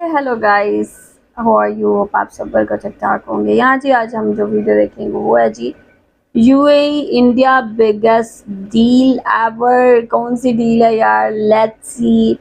Hello guys, how are you? Hope आप सब बिल्कुल ठीक ठाक होंगे। यहाँ जी आज हम जो वीडियो देखेंगे वो है जी UAE India biggest deal ever. कौन सी डील है यार? Let's see.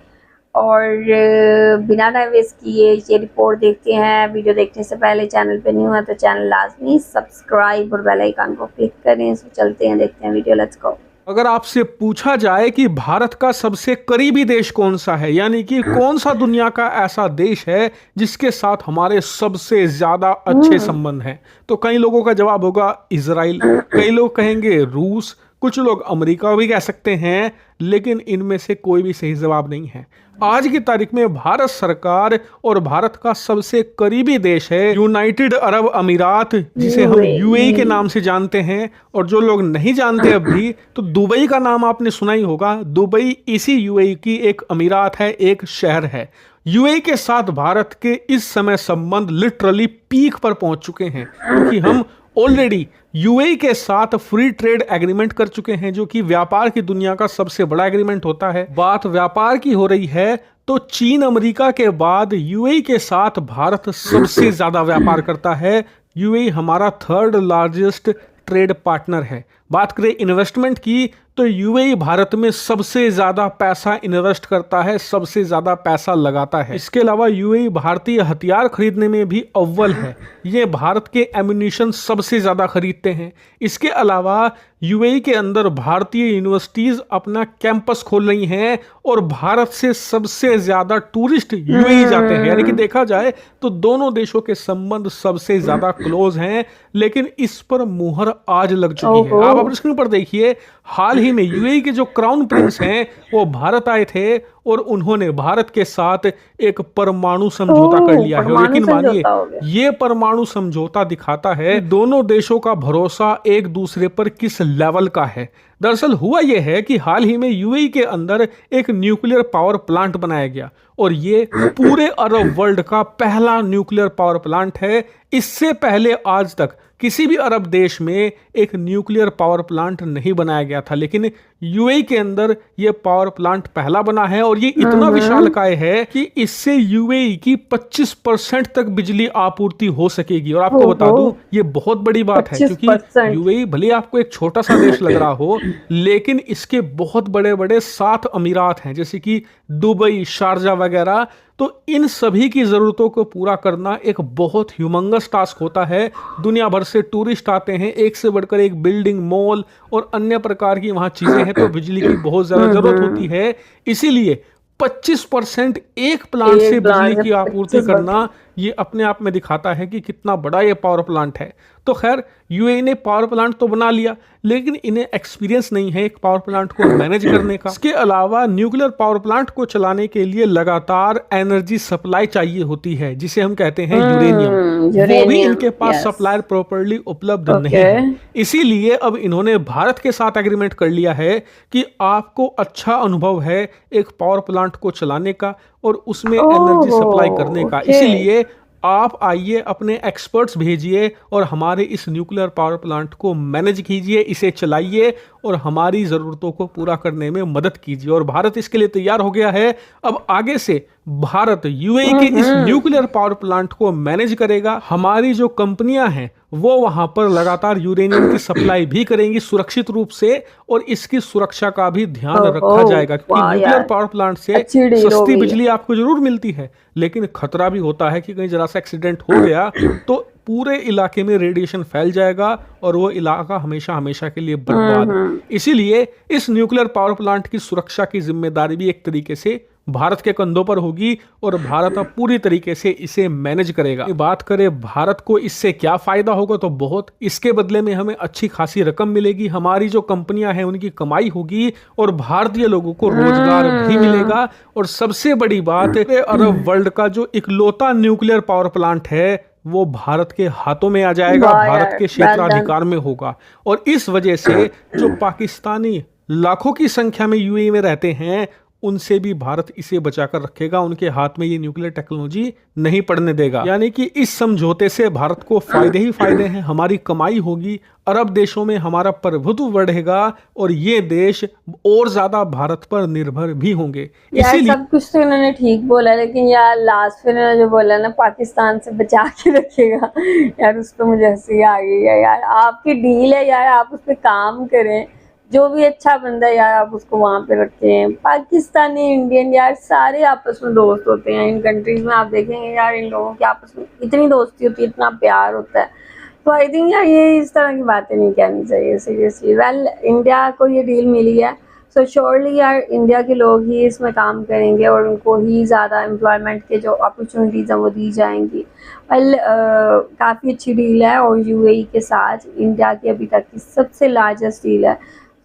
और बिना टाइम वेस्ट किए ये रिपोर्ट देखते हैं। वीडियो देखने से पहले चैनल पे न्यू है तो चैनल लाजमी सब्सक्राइब और बेल आइकन को क्लिक करें। सो चलते हैं, देखते हैं वीडियो। Let's go. अगर आपसे पूछा जाए कि भारत का सबसे करीबी देश कौन सा है, यानी कि कौन सा दुनिया का ऐसा देश है जिसके साथ हमारे सबसे ज्यादा अच्छे संबंध हैं, तो कई लोगों का जवाब होगा इजराइल, कई लोग कहेंगे रूस, कुछ लोग अमेरिका भी कह सकते हैं, लेकिन इनमें से कोई भी सही जवाब नहीं है। आज की तारीख में भारत सरकार और भारत का सबसे करीबी देश है यूनाइटेड अरब अमीरात, जिसे हम यूएई के नाम से जानते हैं। और जो लोग नहीं जानते अभी, तो दुबई का नाम आपने सुना ही होगा। दुबई इसी यूएई की एक अमीरात है, एक शहर है। यूएई के साथ भारत के इस समय संबंध लिटरली पीक पर पहुंच चुके हैं, क्योंकि हम ऑलरेडी यूएई के साथ फ्री ट्रेड एग्रीमेंट कर चुके हैं, जो कि व्यापार की दुनिया का सबसे बड़ा एग्रीमेंट होता है। बात व्यापार की हो रही है तो चीन अमेरिका के बाद यूएई के साथ भारत सबसे ज्यादा व्यापार करता है। यूएई हमारा थर्ड लार्जेस्ट ट्रेड पार्टनर है। बात करें इन्वेस्टमेंट की, तो यूएई भारत में सबसे ज्यादा पैसा इन्वेस्ट करता है, सबसे ज्यादा पैसा लगाता है। इसके अलावा यूएई भारतीय हथियार खरीदने में भी अव्वल है। ये भारत के एम्यूनिशन सबसे ज्यादा खरीदते हैं। इसके अलावा यूएई के अंदर भारतीय यूनिवर्सिटीज अपना कैंपस खोल रही हैं और भारत से सबसे ज्यादा टूरिस्ट यूएई जाते हैं। यानी कि देखा जाए तो दोनों देशों के संबंध सबसे ज्यादा क्लोज हैं, लेकिन इस पर मुहर आज लग चुकी है। आप अपनी स्क्रीन पर देखिए, हाल ही में यूएई के जो क्राउन प्रिंस हैं वो भारत आए थे और उन्होंने भारत के साथ एक परमाणु समझौता कर लिया है। और यकीन मानिए, ये परमाणु समझौता दिखाता है दोनों देशों का भरोसा एक दूसरे पर किस लेवल का है। दरअसल हुआ यह है कि हाल ही में यूएई के अंदर एक न्यूक्लियर पावर प्लांट बनाया गया और ये पूरे अरब वर्ल्ड का पहला न्यूक्लियर पावर प्लांट है। इससे पहले आज तक किसी भी अरब देश में एक न्यूक्लियर पावर प्लांट नहीं बनाया गया था, लेकिन यूएई के अंदर यह पावर प्लांट पहला बना है। और ये इतना विशालकाय है कि इससे यूएई की 25% तक बिजली आपूर्ति हो सकेगी। और आपको बता दूं, ये बहुत बड़ी बात है, क्योंकि यूएई भले आपको एक छोटा सा देश लग रहा हो, लेकिन इसके बहुत बड़े बड़े 7 अमीरात हैं, जैसे कि दुबई, शारजा वगैरह। तो इन सभी की जरूरतों को पूरा करना एक बहुत ह्यूमंगस टास्क होता है। दुनिया भर से टूरिस्ट आते हैं, एक से बढ़कर एक बिल्डिंग, मॉल और अन्य प्रकार की वहां चीजें हैं, तो बिजली की बहुत ज्यादा जरूरत होती है। इसीलिए 25% एक प्लांट से बिजली की आपूर्ति करना ये अपने आप में दिखाता है कि कितना बड़ा ये पावर प्लांट है। तो खैर, यूएई ने पावर प्लांट तो बना लिया, लेकिन इन्हें एक्सपीरियंस नहीं है एक पावर प्लांट को मैनेज करने का। इसके अलावा न्यूक्लियर पावर प्लांट को चलाने के लिए लगातार एनर्जी सप्लाई चाहिए होती है, जिसे हम कहते हैं यूरेनियम। वो भी इनके पास सप्लायर प्रॉपर्ली उपलब्ध नहीं है। इसीलिए अब इन्होंने भारत के साथ एग्रीमेंट कर लिया है कि आपको अच्छा अनुभव है एक पावर प्लांट को चलाने का और उसमें एनर्जी सप्लाई करने का। इसीलिए आप आइए, अपने एक्सपर्ट्स भेजिए और हमारे इस न्यूक्लियर पावर प्लांट को मैनेज कीजिए, इसे चलाइए और हमारी ज़रूरतों को पूरा करने में मदद कीजिए। और भारत इसके लिए तैयार हो गया है। अब आगे से भारत यूएई के इस न्यूक्लियर पावर प्लांट को मैनेज करेगा। हमारी जो कंपनियां हैं वो वहां पर लगातार यूरेनियम की सप्लाई भी करेंगी सुरक्षित रूप से, और इसकी सुरक्षा का भी ध्यान रखा जाएगा, क्योंकि न्यूक्लियर पावर प्लांट से सस्ती बिजली आपको जरूर मिलती है, लेकिन खतरा भी होता है कि कहीं जरा सा एक्सीडेंट हो गया तो पूरे इलाके में रेडिएशन फैल जाएगा और वो इलाका हमेशा हमेशा के लिए बर्बाद। इसीलिए इस न्यूक्लियर पावर प्लांट की सुरक्षा की जिम्मेदारी भी एक तरीके से भारत के कंधों पर होगी और भारत अब पूरी तरीके से इसे मैनेज करेगा। बात करें भारत को इससे क्या फायदा होगा, तो बहुत। इसके बदले में हमें अच्छी खासी रकम मिलेगी, हमारी जो कंपनियां हैं उनकी कमाई होगी और भारतीय लोगों को रोजगार भी मिलेगा। और सबसे बड़ी बात, अरब वर्ल्ड का जो इकलौता न्यूक्लियर पावर प्लांट है वो भारत के हाथों में आ जाएगा, भारत के क्षेत्राधिकार में होगा। और इस वजह से जो पाकिस्तानी लाखों की संख्या में यूएई में रहते हैं उनसे भी भारत इसे बचाकर रखेगा, उनके हाथ में ये न्यूक्लियर टेक्नोलॉजी नहीं पड़ने देगा। यानी कि इस समझौते से भारत को फायदे ही फायदे हैं, हमारी कमाई होगी, अरब देशों में हमारा प्रभुत्व बढ़ेगा और ये देश और ज्यादा भारत पर निर्भर भी होंगे। यार इसीलिए सब कुछ तो इन्होंने ठीक बोला, लेकिन यार लास्ट में इन्होंने जो बोला ना पाकिस्तान से बचा के रखेगा, यार उस पर मुझे हंसी आ गई है। यार आपकी डील है यार, आप उस पर काम करें, जो भी अच्छा बंदा है यार आप उसको वहां पे रखें। पाकिस्तानी इंडियन यार सारे आपस में दोस्त होते हैं इन कंट्रीज में, आप देखेंगे यार इन लोगों की आपस में इतनी दोस्ती होती है, इतना प्यार होता है। तो आई थिंक यार ये इस तरह की बातें नहीं कहनी चाहिए सीरियसली। वेल इंडिया को ये डील मिली है, सो श्योरली यार इंडिया के लोग ही इसमें काम करेंगे और उनको ही ज़्यादा एम्प्लॉयमेंट के जो अपॉर्चुनिटीज़ हैं वो दी जाएंगी। वेल काफ़ी अच्छी डील है और यूएई के साथ इंडिया की अभी तक की सबसे लार्जेस्ट डील है।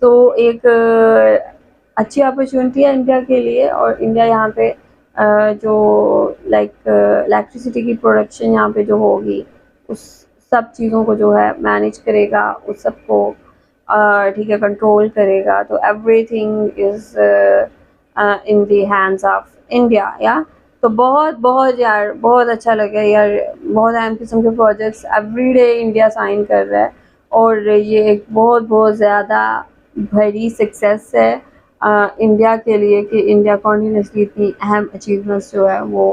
तो एक अच्छी अपॉर्चुनिटी है इंडिया के लिए, और इंडिया यहाँ पे जो लाइक इलेक्ट्रिसिटी की प्रोडक्शन यहाँ पे जो होगी उस सब चीज़ों को जो है मैनेज करेगा, उस सबको ठीक है कंट्रोल करेगा। तो everything is in the hands of India. या तो बहुत बहुत यार बहुत अच्छा लगा यार, बहुत अहम किस्म के प्रोजेक्ट्स एवरीडे इंडिया साइन कर रहा है और ये एक बहुत बहुत ज़्यादा बड़ी सक्सेस है इंडिया के लिए कि इंडिया कॉन्टिन्यूसली इतनी अहम अचीवमेंट्स जो है वो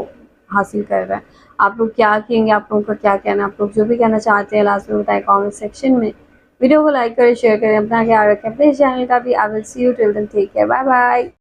हासिल कर रहा है। आप लोग क्या कहेंगे, आप लोगों का क्या कहना है, आप लोग जो भी कहना चाहते हैं लास्ट में बताएं कमेंट सेक्शन में। वीडियो को लाइक करें, शेयर करें, अपना ख्याल रखें, अपने चैनल का भी। I will see you till then, take care, bye bye.